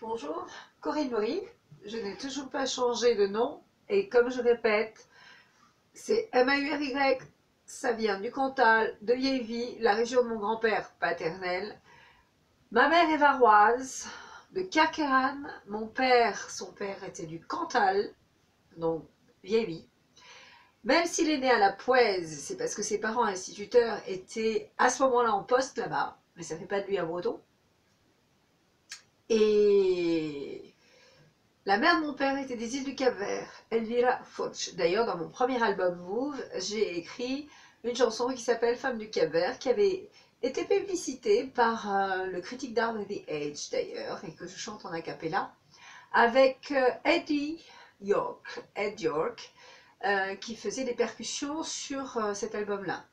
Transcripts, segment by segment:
Bonjour, Corinne Maury. Je n'ai toujours pas changé de nom et comme je répète, c'est M-A-U-R-Y, ça vient du Cantal, de Yévy, la région de mon grand-père paternel. Ma mère est varoise, de Carqueiranne. Mon père, son père était du Cantal, donc Yévy. Même s'il est né à la Pouèze, c'est parce que ses parents instituteurs étaient à ce moment-là en poste là-bas, mais ça ne fait pas de lui un breton. Et la mère de mon père était des îles du Cap-Vert, Elvira Foch. D'ailleurs, dans mon premier album Move, j'ai écrit une chanson qui s'appelle Femme du Cap-Vert, qui avait été publicitée par le critique d'art de The Age d'ailleurs, et que je chante en a cappella, avec Ed York, qui faisait des percussions sur cet album-là.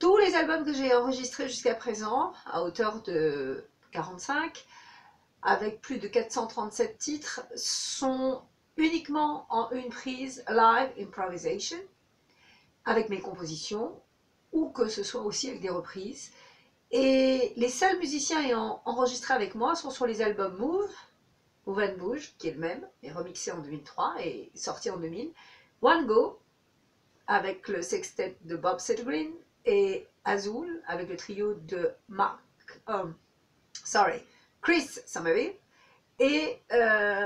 Tous les albums que j'ai enregistrés jusqu'à présent, à hauteur de 45, avec plus de 437 titres, sont uniquement en une prise live improvisation, avec mes compositions, ou que ce soit aussi avec des reprises. Et les seuls musiciens ayant enregistré avec moi sont sur les albums Move and Bouge, qui est le même, mais remixé en 2003 et sorti en 2000, One Go, avec le sextet de Bob Sedgwick, et Azul, avec le trio de Chris Somerville, et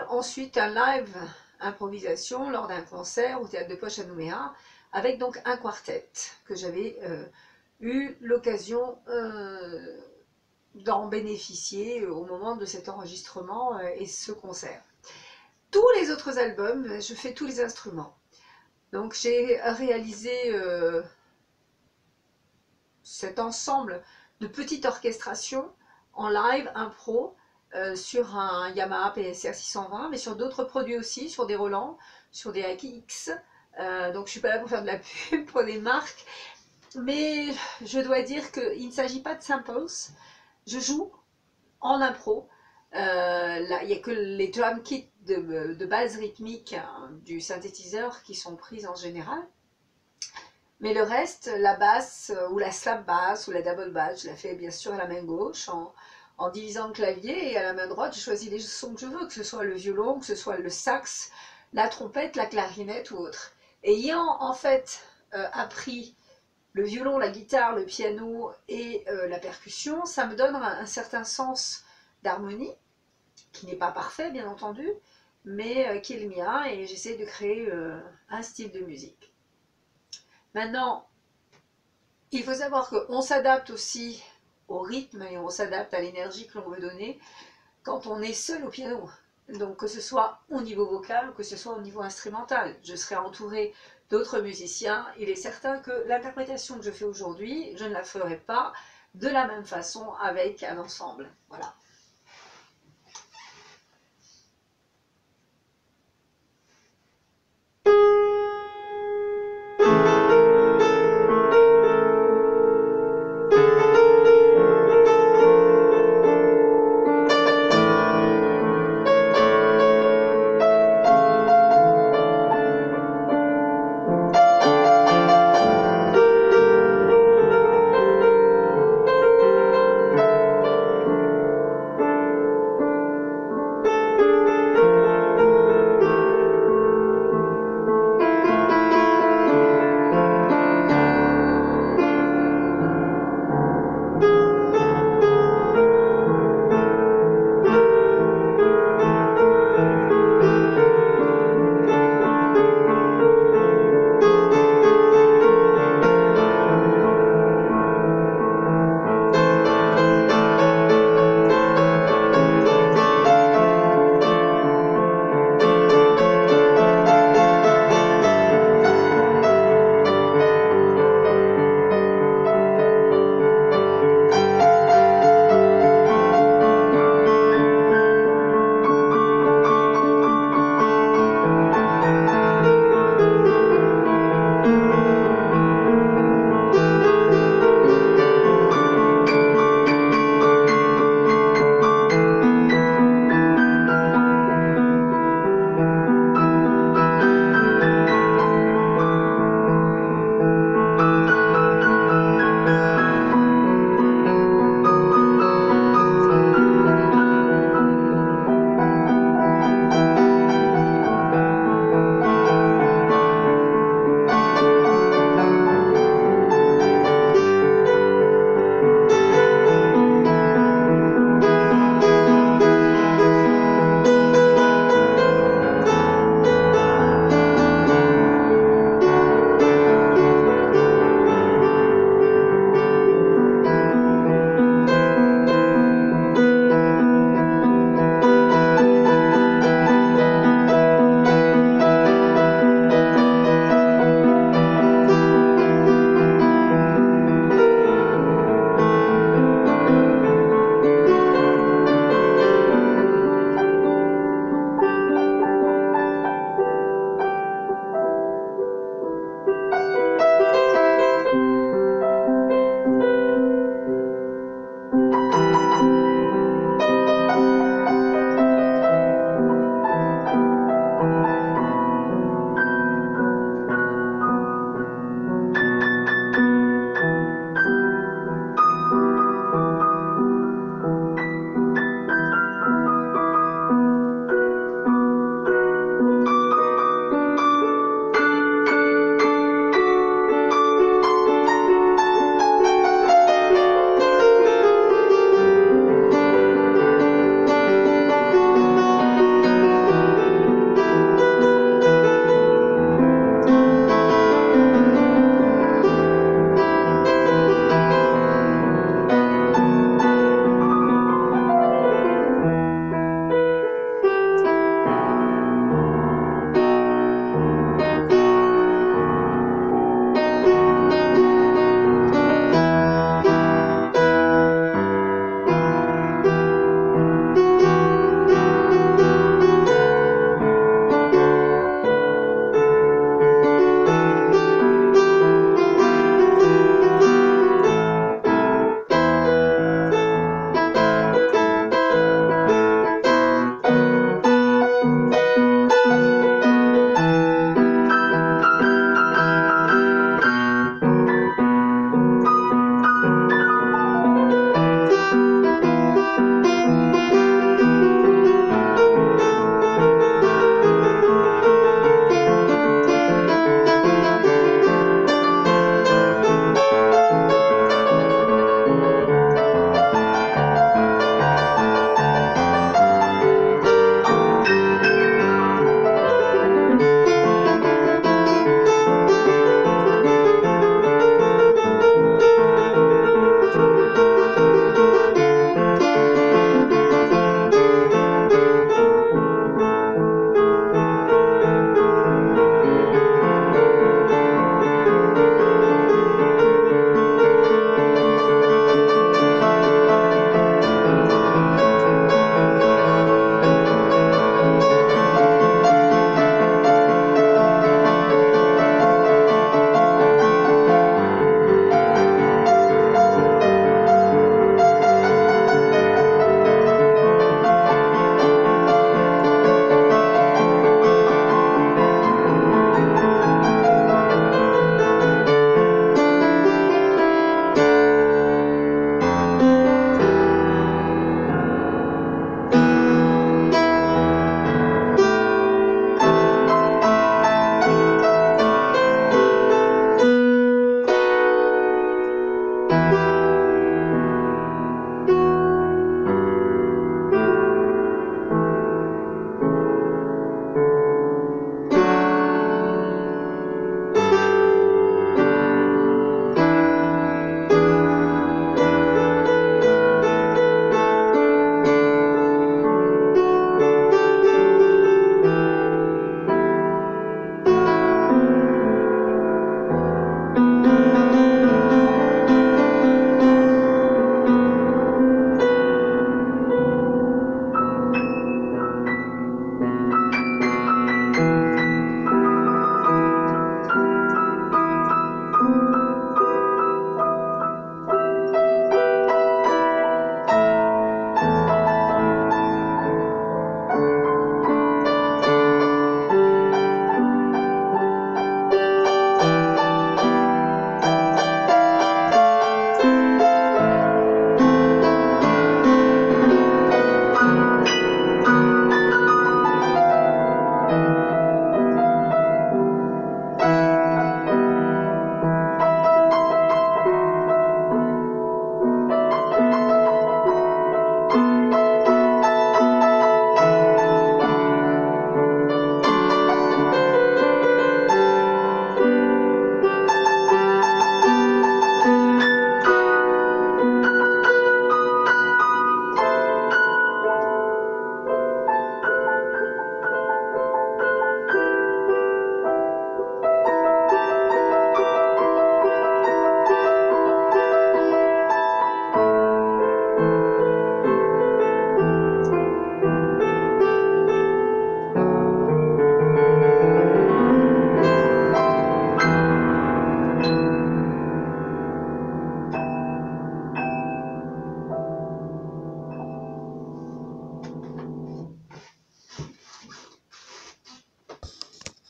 ensuite un live improvisation lors d'un concert au Théâtre de Poche à Nouméa, avec donc un quartet que j'avais eu l'occasion d'en bénéficier au moment de cet enregistrement et ce concert. Tous les autres albums, je fais tous les instruments. Donc j'ai réalisé cet ensemble de petites orchestrations en live impro sur un Yamaha PSR 620, mais sur d'autres produits aussi, sur des Roland, sur des AKX. Donc je ne suis pas là pour faire de la pub pour des marques, mais je dois dire qu'il ne s'agit pas de samples. Je joue en impro. Là, il n'y a que les drum kits de base rythmique du synthétiseur qui sont prises en général. Mais le reste, la basse ou la slap basse ou la double bass, je la fais bien sûr à la main gauche en divisant le clavier, et à la main droite, je choisis les sons que je veux, que ce soit le violon, que ce soit le sax, la trompette, la clarinette ou autre. Ayant en fait appris le violon, la guitare, le piano et la percussion, ça me donne un certain sens d'harmonie, qui n'est pas parfait bien entendu, mais qui est le mien, et j'essaie de créer un style de musique. Maintenant, il faut savoir qu'on s'adapte aussi au rythme et on s'adapte à l'énergie que l'on veut donner quand on est seul au piano. Donc que ce soit au niveau vocal ou que ce soit au niveau instrumental. Je serai entourée d'autres musiciens. Il est certain que l'interprétation que je fais aujourd'hui, je ne la ferai pas de la même façon avec un ensemble. Voilà.